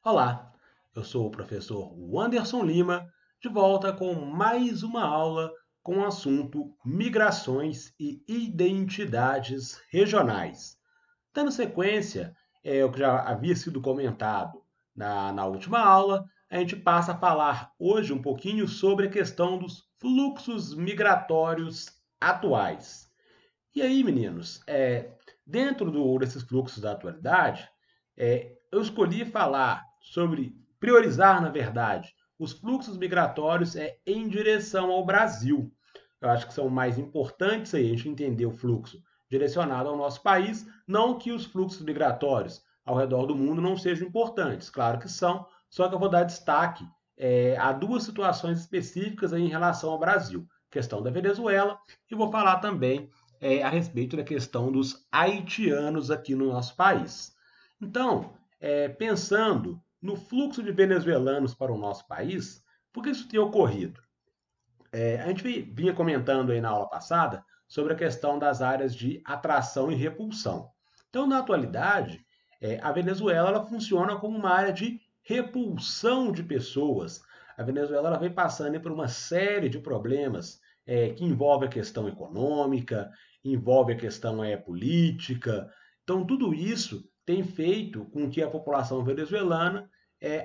Olá, eu sou o professor Wanderson Lima, de volta com mais uma aula com o assunto Migrações e Identidades Regionais. Dando sequência o que já havia sido comentado na última aula, a gente passa a falar hoje um pouquinho sobre a questão dos fluxos migratórios atuais. E aí, meninos, dentro desses fluxos da atualidade, eu escolhi falar sobre priorizar, na verdade, os fluxos migratórios em direção ao Brasil. Eu acho que são mais importantes aí a gente entender o fluxo direcionado ao nosso país, não que os fluxos migratórios ao redor do mundo não sejam importantes, claro que são, só que eu vou dar destaque a duas situações específicas aí em relação ao Brasil, questão da Venezuela, e vou falar também a respeito da questão dos haitianos aqui no nosso país. Então, pensando no fluxo de venezuelanos para o nosso país, por que isso tem ocorrido? A gente vinha comentando aí na aula passada sobre a questão das áreas de atração e repulsão. Então, na atualidade, a Venezuela ela funciona como uma área de repulsão de pessoas. A Venezuela ela vem passando por uma série de problemas que envolve a questão econômica, envolve a questão política. Então, tudo isso tem feito com que a população venezuelana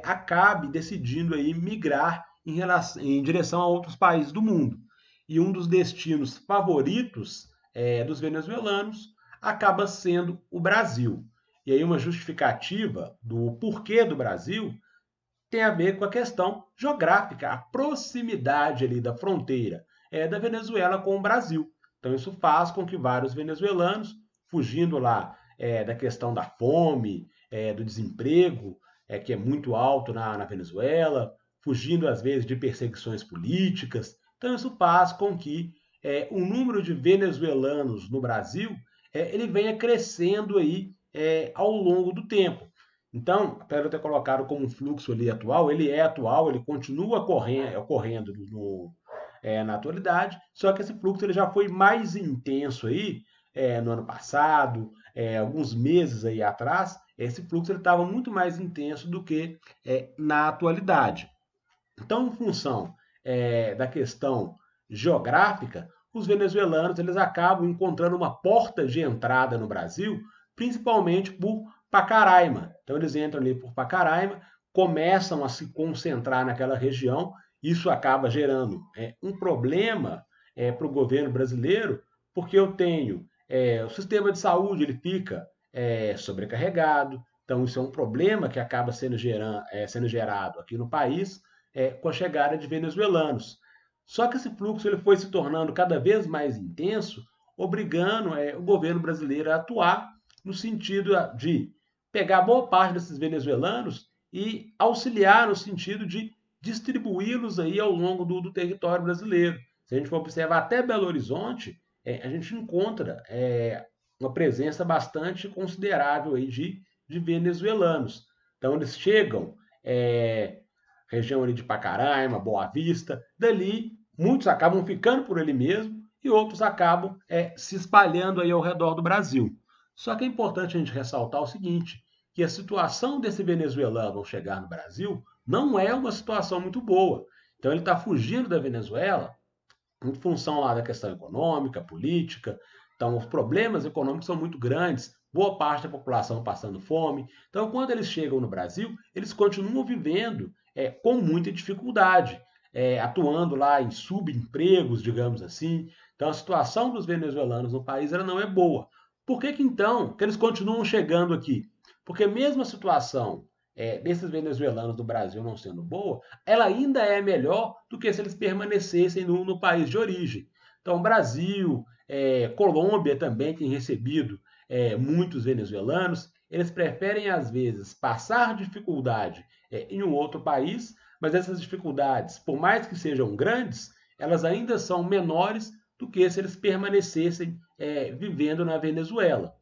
acabe decidindo aí migrar em direção a outros países do mundo. E um dos destinos favoritos dos venezuelanos acaba sendo o Brasil. E aí uma justificativa do porquê do Brasil tem a ver com a questão geográfica, a proximidade ali da fronteira da Venezuela com o Brasil. Então isso faz com que vários venezuelanos, fugindo lá da questão da fome, do desemprego, que é muito alto na Venezuela, fugindo às vezes de perseguições políticas. Então isso faz com que o número de venezuelanos no Brasil ele venha crescendo aí ao longo do tempo. Então, apesar de eu ter colocado como um fluxo ali atual, ele é atual, ele continua ocorrendo na atualidade, só que esse fluxo ele já foi mais intenso aí no ano passado, alguns meses aí atrás, esse fluxo estava muito mais intenso do que na atualidade. Então, em função da questão geográfica, os venezuelanos eles acabam encontrando uma porta de entrada no Brasil, principalmente por Pacaraima. Então, eles entram ali por Pacaraima, começam a se concentrar naquela região, isso acaba gerando um problema para o governo brasileiro, porque eu tenho o sistema de saúde ele fica sobrecarregado, então isso é um problema que acaba sendo gerado aqui no país com a chegada de venezuelanos. Só que esse fluxo ele foi se tornando cada vez mais intenso, obrigando o governo brasileiro a atuar no sentido de pegar boa parte desses venezuelanos e auxiliar no sentido de distribuí-los aí ao longo do território brasileiro. Se a gente for observar até Belo Horizonte, a gente encontra uma presença bastante considerável aí de venezuelanos. Então eles chegam região ali de Pacaraima, Boa Vista. Dali, muitos acabam ficando por ali mesmo e outros acabam se espalhando aí ao redor do Brasil. Só que é importante a gente ressaltar o seguinte, que a situação desse venezuelano ao chegar no Brasil não é uma situação muito boa. Então ele está fugindo da Venezuela em função lá da questão econômica, política. Então os problemas econômicos são muito grandes, boa parte da população passando fome. Então quando eles chegam no Brasil, eles continuam vivendo com muita dificuldade, atuando lá em subempregos, digamos assim. Então a situação dos venezuelanos no país ela não é boa. Por que então que eles continuam chegando aqui? Porque mesmo a situação desses venezuelanos do Brasil não sendo boa, ela ainda é melhor do que se eles permanecessem no país de origem. Então, Brasil, Colômbia também tem recebido muitos venezuelanos. Eles preferem, às vezes, passar dificuldade em um outro país, mas essas dificuldades, por mais que sejam grandes, elas ainda são menores do que se eles permanecessem vivendo na Venezuela.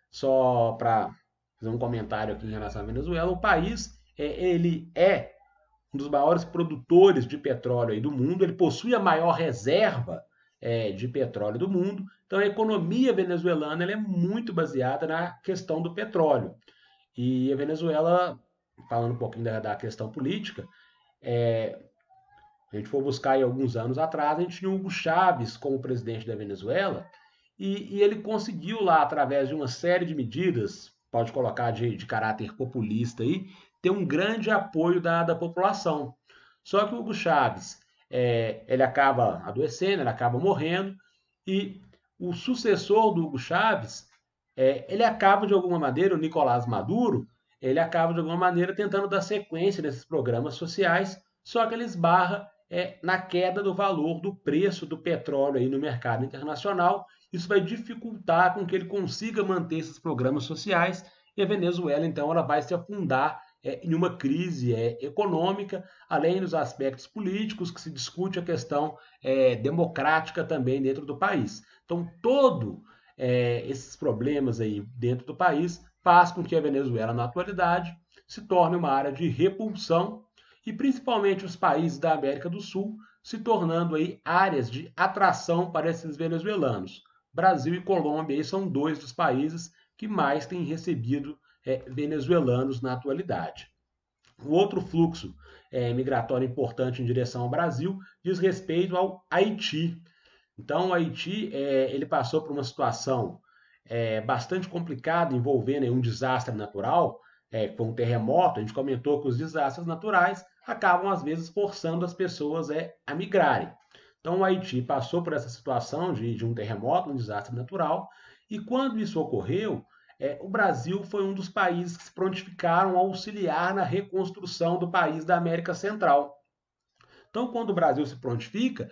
Só para fazer um comentário aqui em relação à Venezuela, o país ele é um dos maiores produtores de petróleo aí do mundo, ele possui a maior reserva de petróleo do mundo, então a economia venezuelana ela é muito baseada na questão do petróleo. E a Venezuela falando um pouquinho da questão política, a gente for buscar aí alguns anos atrás, a gente tinha o Hugo Chávez como presidente da Venezuela, e ele conseguiu lá, através de uma série de medidas, pode colocar de caráter populista aí, ter um grande apoio da população. Só que o Hugo Chávez, ele acaba adoecendo, ele acaba morrendo, e o sucessor do Hugo Chávez, ele acaba de alguma maneira, o Nicolás Maduro, ele acaba de alguma maneira tentando dar sequência nesses programas sociais, só que ele esbarra na queda do valor do preço do petróleo aí no mercado internacional. Isso vai dificultar com que ele consiga manter esses programas sociais, e a Venezuela, então, ela vai se afundar em uma crise econômica, além dos aspectos políticos, que se discute a questão democrática também dentro do país. Então, todo esses problemas aí dentro do país faz com que a Venezuela, na atualidade, se torne uma área de repulsão, e principalmente os países da América do Sul se tornando aí áreas de atração para esses venezuelanos. Brasil e Colômbia aí são dois dos países que mais têm recebido venezuelanos na atualidade. O outro fluxo migratório importante em direção ao Brasil diz respeito ao Haiti. Então, o Haiti ele passou por uma situação bastante complicada, envolvendo um desastre natural, que foi um terremoto. A gente comentou que os desastres naturais acabam, às vezes, forçando as pessoas a migrarem. Então, o Haiti passou por essa situação de um terremoto, um desastre natural, e quando isso ocorreu, o Brasil foi um dos países que se prontificaram a auxiliar na reconstrução do país da América Central. Então, quando o Brasil se prontifica,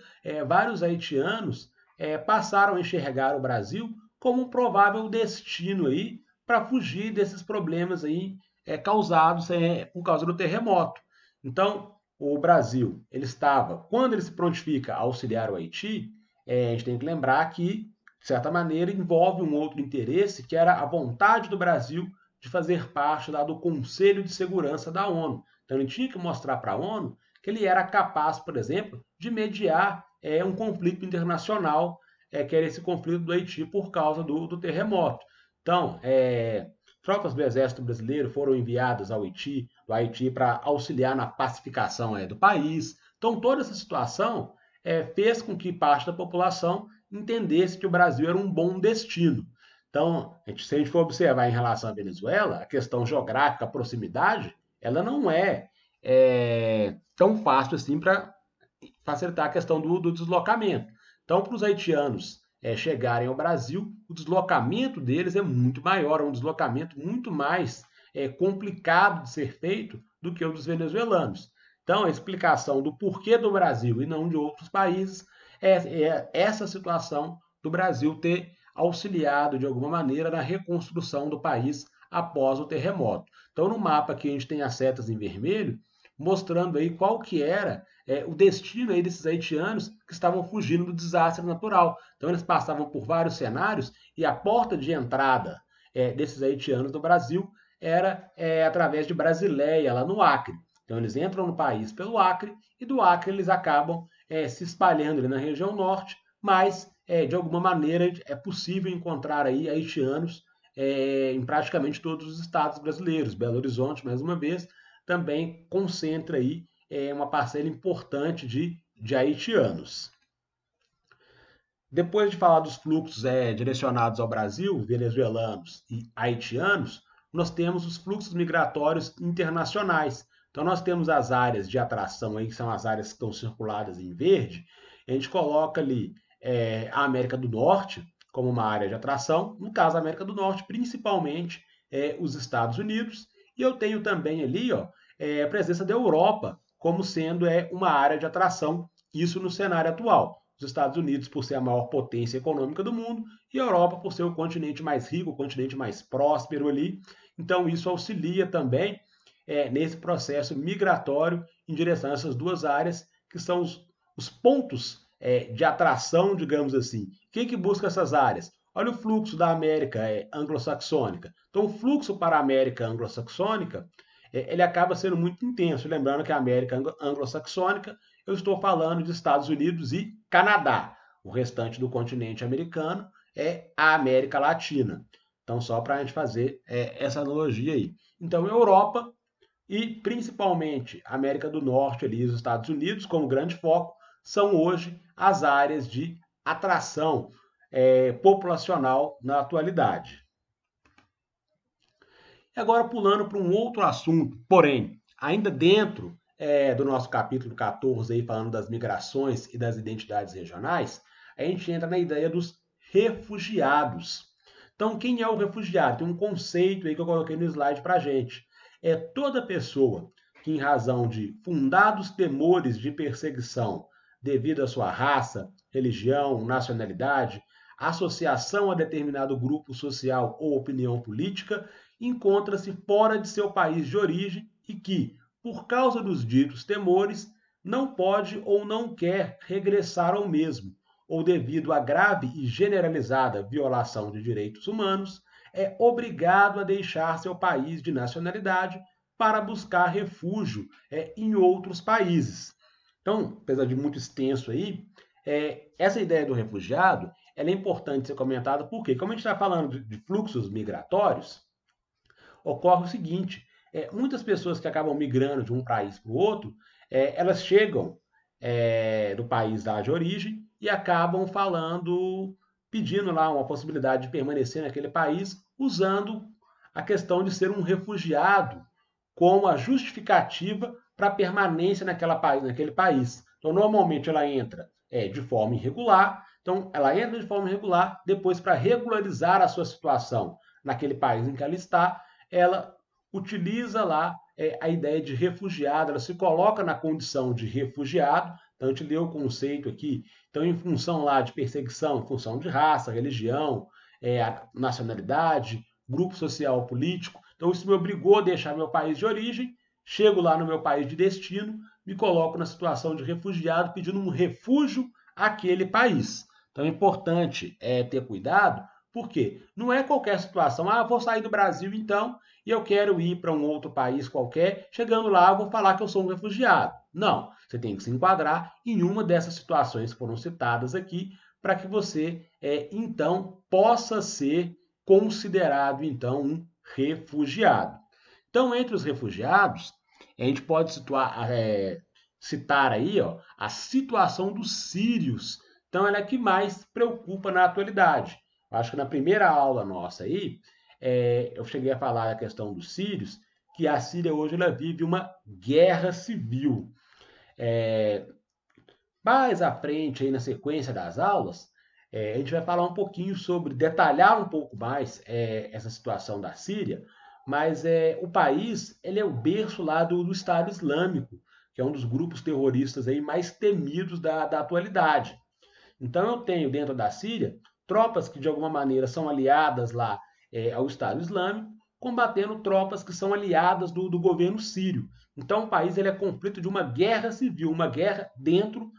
vários haitianos passaram a enxergar o Brasil como um provável destino aí para fugir desses problemas aí causados por causa do terremoto. Então, o Brasil, ele estava, quando ele se prontifica a auxiliar o Haiti, a gente tem que lembrar que, de certa maneira, envolve um outro interesse, que era a vontade do Brasil de fazer parte lá do Conselho de Segurança da ONU. Então, ele tinha que mostrar para a ONU que ele era capaz, por exemplo, de mediar um conflito internacional, que era esse conflito do Haiti por causa do terremoto. Então, tropas do Exército Brasileiro foram enviadas ao Haiti, do Haiti para auxiliar na pacificação do país. Então, toda essa situação fez com que parte da população entendesse que o Brasil era um bom destino. Então, se a gente for observar em relação à Venezuela, a questão geográfica, a proximidade, ela não é tão fácil assim para facilitar a questão do deslocamento. Então, para os haitianos chegarem ao Brasil, o deslocamento deles é muito maior, é um deslocamento muito mais complicado de ser feito do que o dos venezuelanos. Então, a explicação do porquê do Brasil e não de outros países é essa situação do Brasil ter auxiliado de alguma maneira na reconstrução do país após o terremoto. Então, no mapa aqui a gente tem as setas em vermelho, mostrando aí qual que era o destino aí desses haitianos que estavam fugindo do desastre natural. Então eles passavam por vários cenários, e a porta de entrada desses haitianos no Brasil era através de Brasileia, lá no Acre. Então eles entram no país pelo Acre, e do Acre eles acabam se espalhando ali na região norte, mas de alguma maneira é possível encontrar aí haitianos em praticamente todos os estados brasileiros. Belo Horizonte, mais uma vez, também concentra aí uma parcela importante de haitianos. Depois de falar dos fluxos direcionados ao Brasil, venezuelanos e haitianos, nós temos os fluxos migratórios internacionais. Então nós temos as áreas de atração aí, que são as áreas que estão circuladas em verde. A gente coloca ali a América do Norte como uma área de atração, no caso a América do Norte, principalmente os Estados Unidos, e eu tenho também ali a presença da Europa como sendo uma área de atração, isso no cenário atual. Os Estados Unidos por ser a maior potência econômica do mundo, e a Europa por ser o continente mais rico, o continente mais próspero ali. Então isso auxilia também nesse processo migratório em direção a essas duas áreas, que são os pontos de atração, digamos assim. Quem que busca essas áreas? Olha o fluxo da América anglo-saxônica. Então, o fluxo para a América anglo-saxônica, ele acaba sendo muito intenso. Lembrando que a América anglo-saxônica, eu estou falando de Estados Unidos e Canadá. O restante do continente americano é a América Latina. Então, só para a gente fazer essa analogia aí. Então, Europa, e principalmente a América do Norte ali, os Estados Unidos, como grande foco, são hoje as áreas de atração populacional na atualidade. E agora pulando para um outro assunto, porém, ainda dentro do nosso capítulo 14, aí, falando das migrações e das identidades regionais, a gente entra na ideia dos refugiados. Então, quem é o refugiado? Tem um conceito aí que eu coloquei no slide para a gente. É toda pessoa que, em razão de fundados temores de perseguição devido à sua raça, religião, nacionalidade, associação a determinado grupo social ou opinião política, encontra-se fora de seu país de origem e que, por causa dos ditos temores, não pode ou não quer regressar ao mesmo, ou devido à grave e generalizada violação de direitos humanos, é obrigado a deixar seu país de nacionalidade para buscar refúgio em outros países. Então, apesar de muito extenso aí, essa ideia do refugiado ela é importante ser comentada porque, como a gente está falando de fluxos migratórios, ocorre o seguinte: muitas pessoas que acabam migrando de um país para o outro, elas chegam do país lá de origem e acabam falando, pedindo lá uma possibilidade de permanecer naquele país, usando a questão de ser um refugiado como a justificativa para a permanência naquele país. Então, normalmente ela entra de forma irregular, então ela entra de forma irregular, depois para regularizar a sua situação naquele país em que ela está, ela utiliza lá a ideia de refugiado, ela se coloca na condição de refugiado, então a gente leu o conceito aqui, então em função lá de perseguição, em função de raça, religião, nacionalidade, grupo social político, então isso me obrigou a deixar meu país de origem, chego lá no meu país de destino, me coloco na situação de refugiado, pedindo um refúgio àquele país. Então é importante ter cuidado, porque não é qualquer situação, vou sair do Brasil então e eu quero ir para um outro país qualquer, chegando lá eu vou falar que eu sou um refugiado. Não, você tem que se enquadrar em uma dessas situações que foram citadas aqui, para que você então possa ser considerado então um refugiado. Então, entre os refugiados, a gente pode citar aí a situação dos sírios. Então, ela é a que mais preocupa na atualidade. Acho que na primeira aula nossa aí, eu cheguei a falar da questão dos sírios, que a Síria hoje ela vive uma guerra civil. Mais à frente, aí na sequência das aulas, a gente vai falar um pouquinho sobre, detalhar um pouco mais essa situação da Síria, mas o país ele é o berço lá do Estado Islâmico, que é um dos grupos terroristas aí mais temidos da atualidade. Então eu tenho dentro da Síria tropas que de alguma maneira são aliadas lá ao Estado Islâmico, combatendo tropas que são aliadas do governo sírio. Então o país ele é conflito de uma guerra civil, uma guerra dentro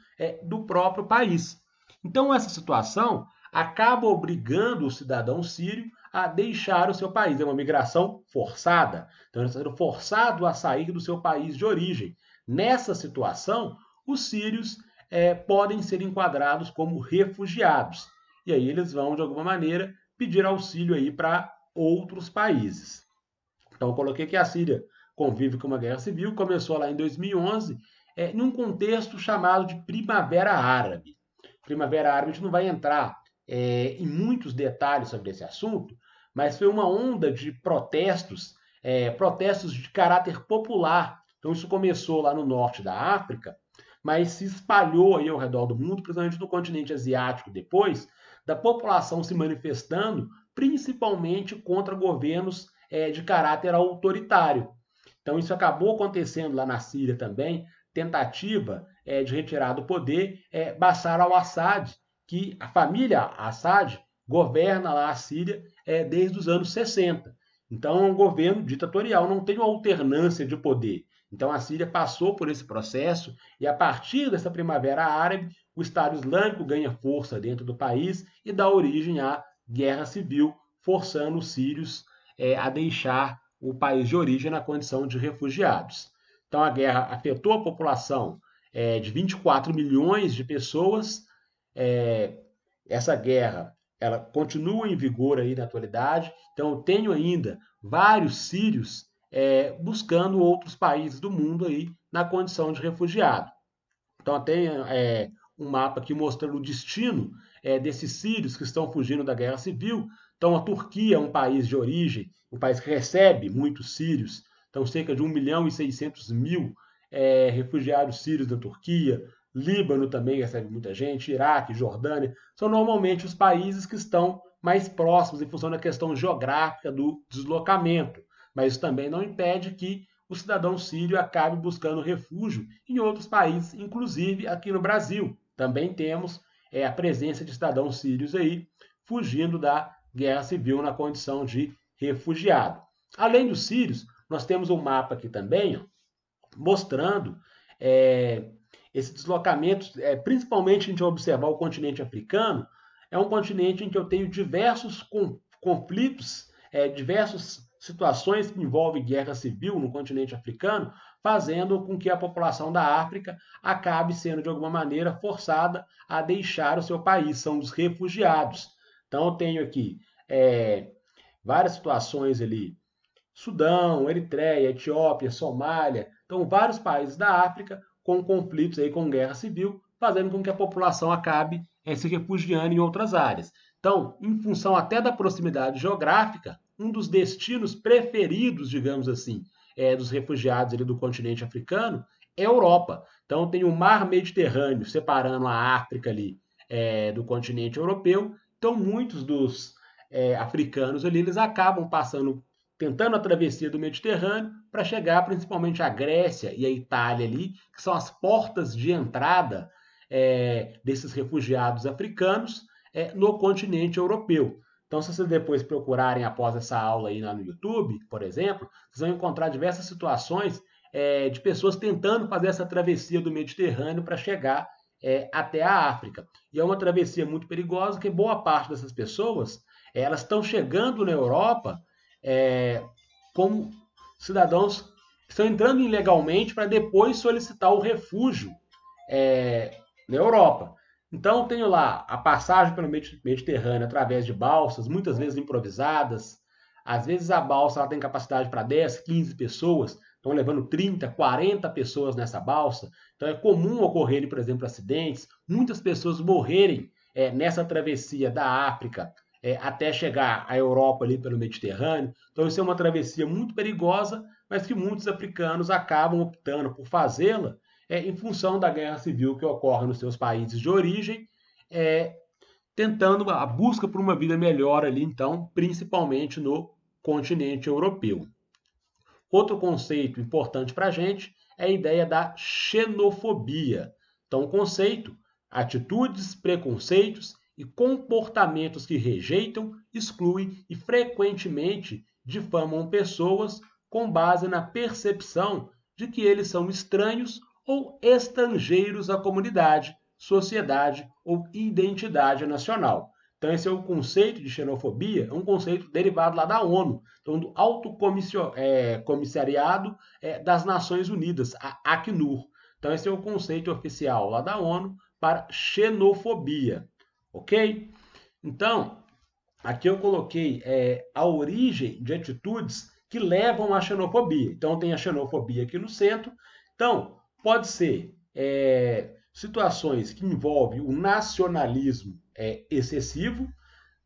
do próprio país. Então essa situação acaba obrigando o cidadão sírio a deixar o seu país. É uma migração forçada. Então ele está sendo forçado a sair do seu país de origem. Nessa situação, os sírios podem ser enquadrados como refugiados. E aí eles vão, de alguma maneira, pedir auxílio aí para outros países. Então, eu coloquei que a Síria convive com uma guerra civil, começou lá em 2011, num contexto chamado de Primavera Árabe. Primavera Árabe, a gente não vai entrar em muitos detalhes sobre esse assunto, mas foi uma onda de protestos, protestos de caráter popular. Então, isso começou lá no norte da África, mas se espalhou aí ao redor do mundo, principalmente no continente asiático depois, da população se manifestando, principalmente contra governos de caráter autoritário. Então isso acabou acontecendo lá na Síria também, tentativa de retirar do poder Bashar al-Assad, que a família Assad governa lá a Síria desde os anos 60. Então é um governo ditatorial, não tem uma alternância de poder. Então a Síria passou por esse processo e a partir dessa primavera árabe, o Estado Islâmico ganha força dentro do país e dá origem à guerra civil, forçando os sírios a deixar o país de origem na condição de refugiados. Então a guerra afetou a população de 24 milhões de pessoas. Essa guerra ela continua em vigor aí na atualidade. Então eu tenho ainda vários sírios buscando outros países do mundo aí na condição de refugiado. Então, tem um mapa aqui mostrando o destino desses sírios que estão fugindo da guerra civil. Então, a Turquia é um país de origem, um país que recebe muitos sírios. Então, cerca de 1.600.000 refugiados sírios da Turquia. Líbano também recebe muita gente, Iraque, Jordânia. São normalmente os países que estão mais próximos em função da questão geográfica do deslocamento. Mas isso também não impede que o cidadão sírio acabe buscando refúgio em outros países, inclusive aqui no Brasil. Também temos a presença de cidadãos sírios aí fugindo da guerra civil na condição de refugiado. Além dos sírios, nós temos um mapa aqui também, ó, mostrando esse deslocamento, principalmente a gente observar o continente africano, é um continente em que eu tenho diversos conflitos, diversas situações que envolvem guerra civil no continente africano, fazendo com que a população da África acabe sendo, de alguma maneira, forçada a deixar o seu país, são os refugiados. Então, eu tenho aqui várias situações ali, Sudão, Eritreia, Etiópia, Somália, então vários países da África com conflitos aí, com guerra civil, fazendo com que a população acabe se refugiando em outras áreas. Então, em função até da proximidade geográfica, um dos destinos preferidos, digamos assim, dos refugiados ali do continente africano é a Europa. Então, tem o mar Mediterrâneo separando a África ali do continente europeu. Então, muitos dos africanos ali, eles acabam tentando a travessia do Mediterrâneo para chegar principalmente à Grécia e à Itália ali, que são as portas de entrada desses refugiados africanos no continente europeu. Então, se vocês depois procurarem após essa aula aí lá no YouTube, por exemplo, vocês vão encontrar diversas situações de pessoas tentando fazer essa travessia do Mediterrâneo para chegar até a África. E é uma travessia muito perigosa, porque boa parte dessas pessoas elas estão chegando na Europa como cidadãos que estão entrando ilegalmente para depois solicitar o refúgio na Europa. Então, tenho lá a passagem pelo Mediterrâneo através de balsas, muitas vezes improvisadas. Às vezes a balsa ela tem capacidade para 10, 15 pessoas, estão levando 30, 40 pessoas nessa balsa. Então, é comum ocorrerem, por exemplo, acidentes, muitas pessoas morrerem nessa travessia da África até chegar à Europa ali pelo Mediterrâneo. Então, isso é uma travessia muito perigosa, mas que muitos africanos acabam optando por fazê-la em função da guerra civil que ocorre nos seus países de origem, tentando a busca por uma vida melhor ali, então, principalmente no continente europeu. Outro conceito importante para a gente é a ideia da xenofobia. Então, o conceito, atitudes, preconceitos e comportamentos que rejeitam, excluem e frequentemente difamam pessoas com base na percepção de que eles são estranhos ou estrangeiros à comunidade, sociedade ou identidade nacional. Então, esse é o conceito de xenofobia, é um conceito derivado lá da ONU, então, do Alto Comissariado das Nações Unidas, a Acnur. Então, esse é o conceito oficial lá da ONU para xenofobia. Ok? Então, aqui eu coloquei a origem de atitudes que levam à xenofobia. Então, tem a xenofobia aqui no centro. Então, pode ser situações que envolvem o nacionalismo excessivo.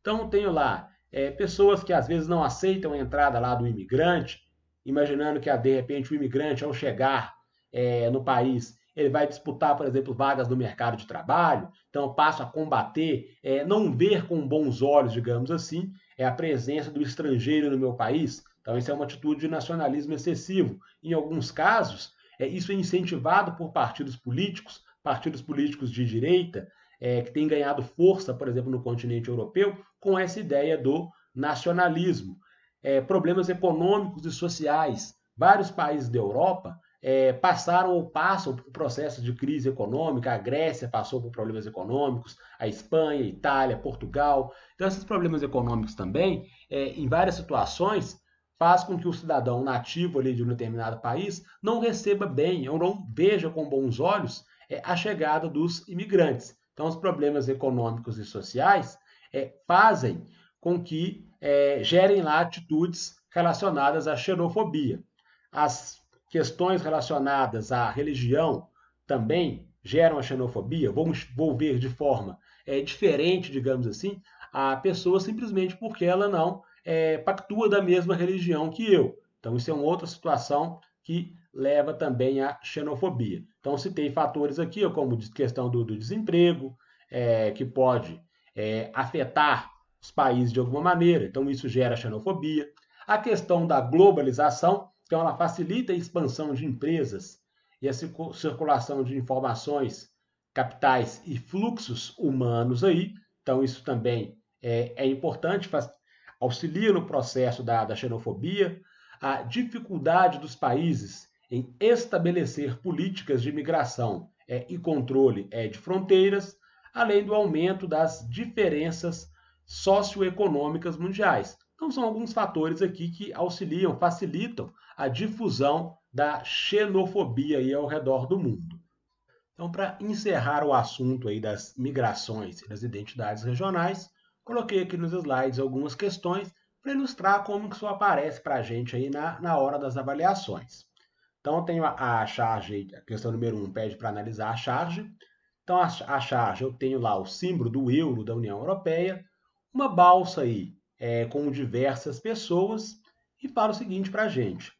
Então, tenho lá pessoas que às vezes não aceitam a entrada lá do imigrante, imaginando que de repente o imigrante, ao chegar no país, ele vai disputar, por exemplo, vagas no mercado de trabalho. Então, eu passo a combater, não ver com bons olhos, digamos assim, a presença do estrangeiro no meu país. Então, isso é uma atitude de nacionalismo excessivo. Em alguns casos, isso é incentivado por partidos políticos de direita, que têm ganhado força, por exemplo, no continente europeu, com essa ideia do nacionalismo. Problemas econômicos e sociais. Vários países da Europa passaram ou passam por processos de crise econômica, a Grécia passou por problemas econômicos, a Espanha, a Itália, Portugal. Então, esses problemas econômicos também, em várias situações, faz com que o cidadão nativo ali de um determinado país não receba bem ou não veja com bons olhos a chegada dos imigrantes. Então, os problemas econômicos e sociais fazem com que gerem lá atitudes relacionadas à xenofobia. As questões relacionadas à religião também geram a xenofobia. Vou ver de forma diferente, digamos assim, a pessoa simplesmente porque ela não pactua da mesma religião que eu. Então, isso é uma outra situação que leva também à xenofobia. Então, citei fatores aqui, como questão do desemprego, que pode afetar os países de alguma maneira, então isso gera xenofobia. A questão da globalização, então ela facilita a expansão de empresas e a circulação de informações, capitais e fluxos humanos aí, então isso também é importante, auxilia no processo da xenofobia. A dificuldade dos países em estabelecer políticas de imigração e controle de fronteiras, além do aumento das diferenças socioeconômicas mundiais. Então, são alguns fatores aqui que auxiliam, facilitam a difusão da xenofobia aí ao redor do mundo. Então, para encerrar o assunto aí das migrações e das identidades regionais, coloquei aqui nos slides algumas questões para ilustrar como que isso aparece para a gente aí na hora das avaliações. Então, eu tenho a charge, a questão número 1 pede para analisar a charge. Então, a charge, eu tenho lá o símbolo do euro da União Europeia, uma balsa aí com diversas pessoas, e fala o seguinte para a gente.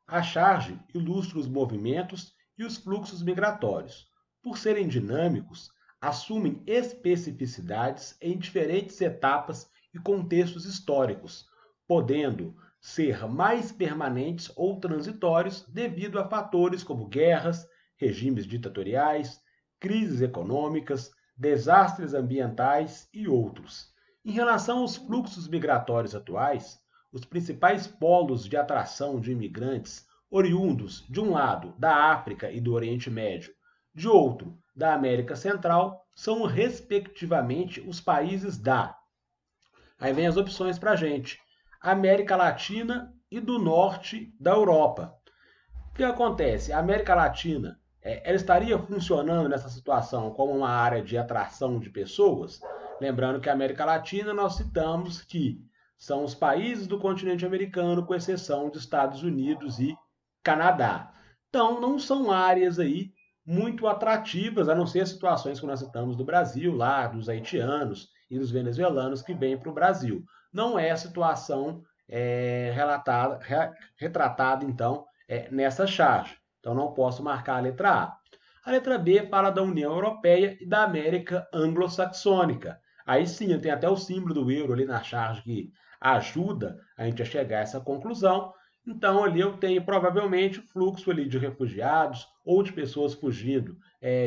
A charge ilustra os movimentos e os fluxos migratórios. Por serem dinâmicos, assumem especificidades em diferentes etapas e contextos históricos, podendo ser mais permanentes ou transitórios devido a fatores como guerras, regimes ditatoriais, crises econômicas, desastres ambientais e outros. Em relação aos fluxos migratórios atuais, os principais polos de atração de imigrantes oriundos, de um lado, da África e do Oriente Médio, de outro, da América Central, são, respectivamente, os países da. Aí vem as opções para a gente: América Latina e do Norte da Europa. O que acontece? A América Latina ela estaria funcionando nessa situação como uma área de atração de pessoas? Lembrando que a América Latina nós citamos que são os países do continente americano, com exceção dos Estados Unidos e Canadá. Então, não são áreas aí muito atrativas, a não ser as situações que nós citamos do Brasil, lá dos haitianos e dos venezuelanos que vêm para o Brasil. Não é a situação retratada, então, nessa charge. Então, não posso marcar a letra A. A letra B fala da União Europeia e da América Anglo-Saxônica. Aí sim, tem até o símbolo do euro ali na charge que ajuda a gente a chegar a essa conclusão. Então, ali eu tenho provavelmente fluxo ali de refugiados ou de pessoas fugindo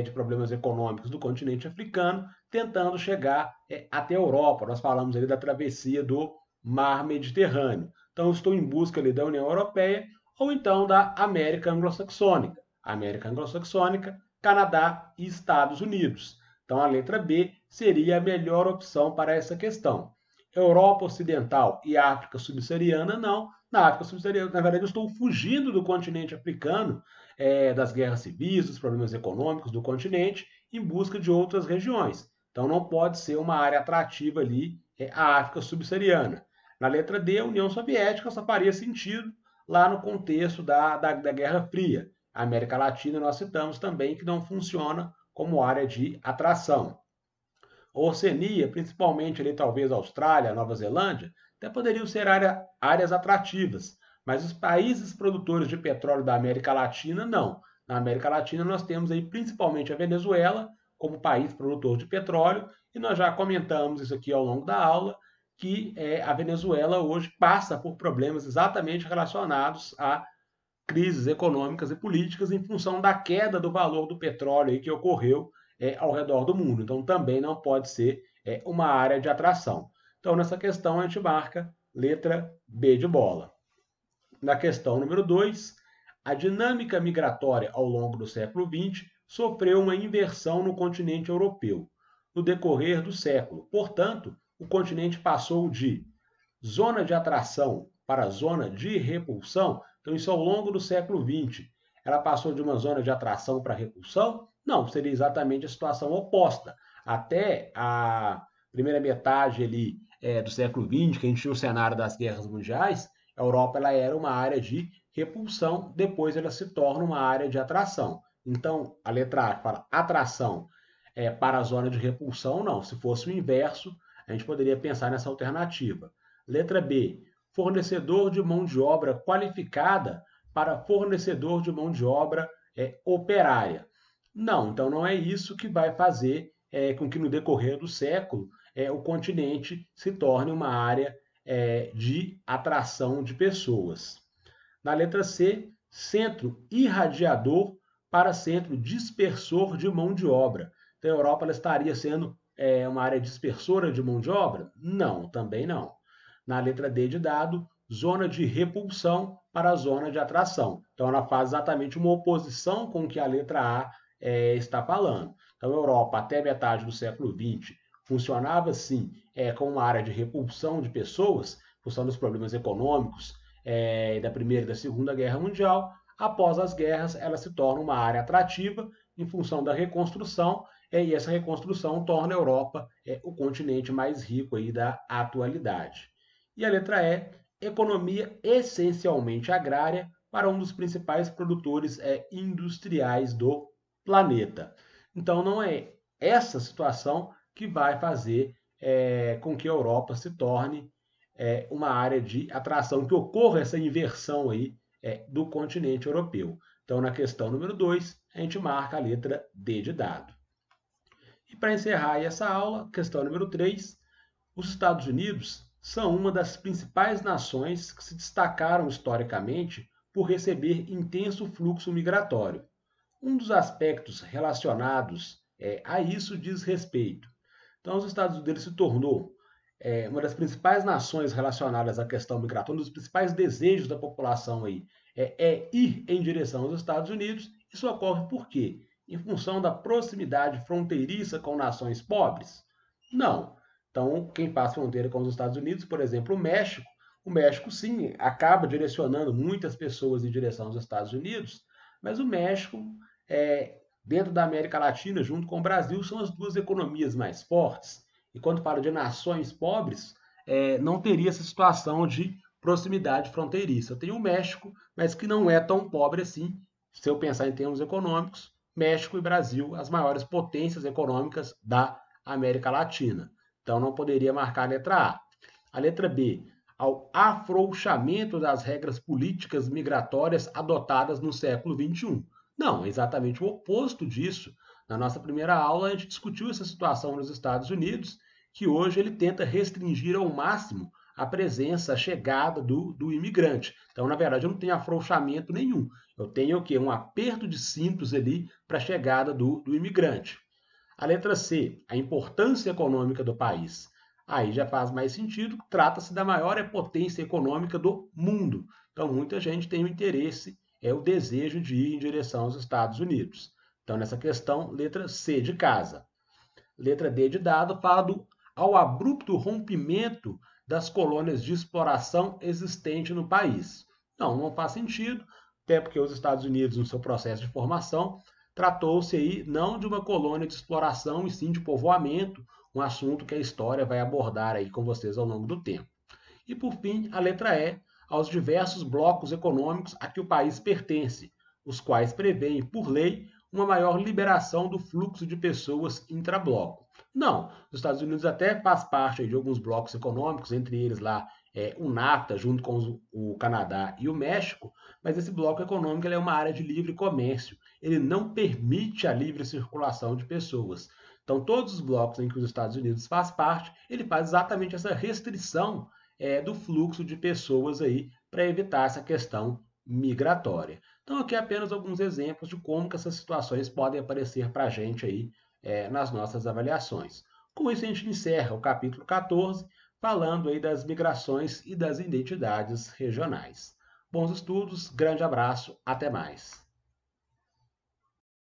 de problemas econômicos do continente africano, tentando chegar até a Europa. Nós falamos ali da travessia do Mar Mediterrâneo. Então, eu estou em busca ali da União Europeia ou então da América Anglo-Saxônica. América Anglo-Saxônica, Canadá e Estados Unidos. Então, a letra B seria a melhor opção para essa questão. Europa Ocidental e África Subsaariana, não. Na África Subsaariana, na verdade, eu estou fugindo do continente africano, das guerras civis, dos problemas econômicos do continente, em busca de outras regiões. Então, não pode ser uma área atrativa ali, a África Subsaariana. Na letra D, a União Soviética só faria sentido lá no contexto da Guerra Fria. A América Latina, nós citamos também que não funciona como área de atração. A Oceania, principalmente ali talvez a Austrália, a Nova Zelândia, até poderiam ser áreas atrativas, mas os países produtores de petróleo da América Latina, não. Na América Latina nós temos aí principalmente a Venezuela como país produtor de petróleo, e nós já comentamos isso aqui ao longo da aula, que a Venezuela hoje passa por problemas exatamente relacionados a crises econômicas e políticas em função da queda do valor do petróleo aí que ocorreu ao redor do mundo. Então, também não pode ser uma área de atração. Então, nessa questão, a gente marca letra B de bola. Na questão número 2, a dinâmica migratória ao longo do século XX sofreu uma inversão no continente europeu. No decorrer do século, portanto, o continente passou de zona de atração para zona de repulsão. Então, isso ao longo do século XX. Ela passou de uma zona de atração para repulsão? Não, seria exatamente a situação oposta. Até a primeira metade ali, do século XX, que a gente tinha o cenário das guerras mundiais, a Europa ela era uma área de repulsão, depois ela se torna uma área de atração. Então, a letra A fala atração para a zona de repulsão, não. Se fosse o inverso, a gente poderia pensar nessa alternativa. Letra B, fornecedor de mão de obra qualificada para fornecedor de mão de obra operária. Não, então não é isso que vai fazer com que no decorrer do século o continente se torne uma área de atração de pessoas. Na letra C, centro irradiador para centro dispersor de mão de obra. Então, a Europa ela estaria sendo uma área dispersora de mão de obra? Não, também não. Na letra D de dado, zona de repulsão para a zona de atração. Então, ela faz exatamente uma oposição com o que a letra A está falando. Então, a Europa, até metade do século XX, funcionava, sim, como uma área de repulsão de pessoas, função dos problemas econômicos da Primeira e da Segunda Guerra Mundial. Após as guerras, ela se torna uma área atrativa em função da reconstrução, e essa reconstrução torna a Europa o continente mais rico aí da atualidade. E a letra E, economia essencialmente agrária para um dos principais produtores industriais do planeta. Então, não é essa situação que vai fazer com que a Europa se torne uma área de atração, que ocorra essa inversão aí do continente europeu. Então, na questão número 2, a gente marca a letra D de dado. E para encerrar essa aula, questão número 3, os Estados Unidos são uma das principais nações que se destacaram historicamente por receber intenso fluxo migratório. Um dos aspectos relacionados a isso diz respeito. Então, os Estados Unidos se tornou uma das principais nações relacionadas à questão migratória, um dos principais desejos da população aí ir em direção aos Estados Unidos. Isso ocorre por quê? Em função da proximidade fronteiriça com nações pobres? Não. Então, quem faz fronteira com os Estados Unidos, por exemplo, o México sim acaba direcionando muitas pessoas em direção aos Estados Unidos, mas o México, dentro da América Latina, junto com o Brasil, são as duas economias mais fortes. E quando falo de nações pobres, não teria essa situação de proximidade fronteiriça. Eu tenho o México, mas que não é tão pobre assim, se eu pensar em termos econômicos, México e Brasil, as maiores potências econômicas da América Latina. Então não poderia marcar a letra A. A letra B, ao afrouxamento das regras políticas migratórias adotadas no século XXI. Não, é exatamente o oposto disso. Na nossa primeira aula, a gente discutiu essa situação nos Estados Unidos, que hoje ele tenta restringir ao máximo a presença, a chegada do imigrante. Então, na verdade, eu não tenho afrouxamento nenhum. Eu tenho o quê? Um aperto de cintos ali para a chegada do imigrante. A letra C, a importância econômica do país. Aí já faz mais sentido, trata-se da maior potência econômica do mundo. Então, muita gente tem o interesse, o desejo de ir em direção aos Estados Unidos. Então, nessa questão, letra C de casa. Letra D de dado fala ao abrupto rompimento das colônias de exploração existentes no país. Não faz sentido, até porque os Estados Unidos, no seu processo de formação, tratou-se aí não de uma colônia de exploração, e sim de povoamento, um assunto que a história vai abordar aí com vocês ao longo do tempo. E por fim, a letra E, aos diversos blocos econômicos a que o país pertence, os quais prevêem, por lei, uma maior liberação do fluxo de pessoas intrabloco. Não, os Estados Unidos até faz parte de alguns blocos econômicos, entre eles lá o NAFTA, junto com o Canadá e o México, mas esse bloco econômico é uma área de livre comércio. Ele não permite a livre circulação de pessoas. Então, todos os blocos em que os Estados Unidos faz parte, ele faz exatamente essa restrição do fluxo de pessoas aí para evitar essa questão migratória. Então, aqui apenas alguns exemplos de como que essas situações podem aparecer para a gente aí nas nossas avaliações. Com isso, a gente encerra o capítulo 14, falando aí das migrações e das identidades regionais. Bons estudos, grande abraço, até mais.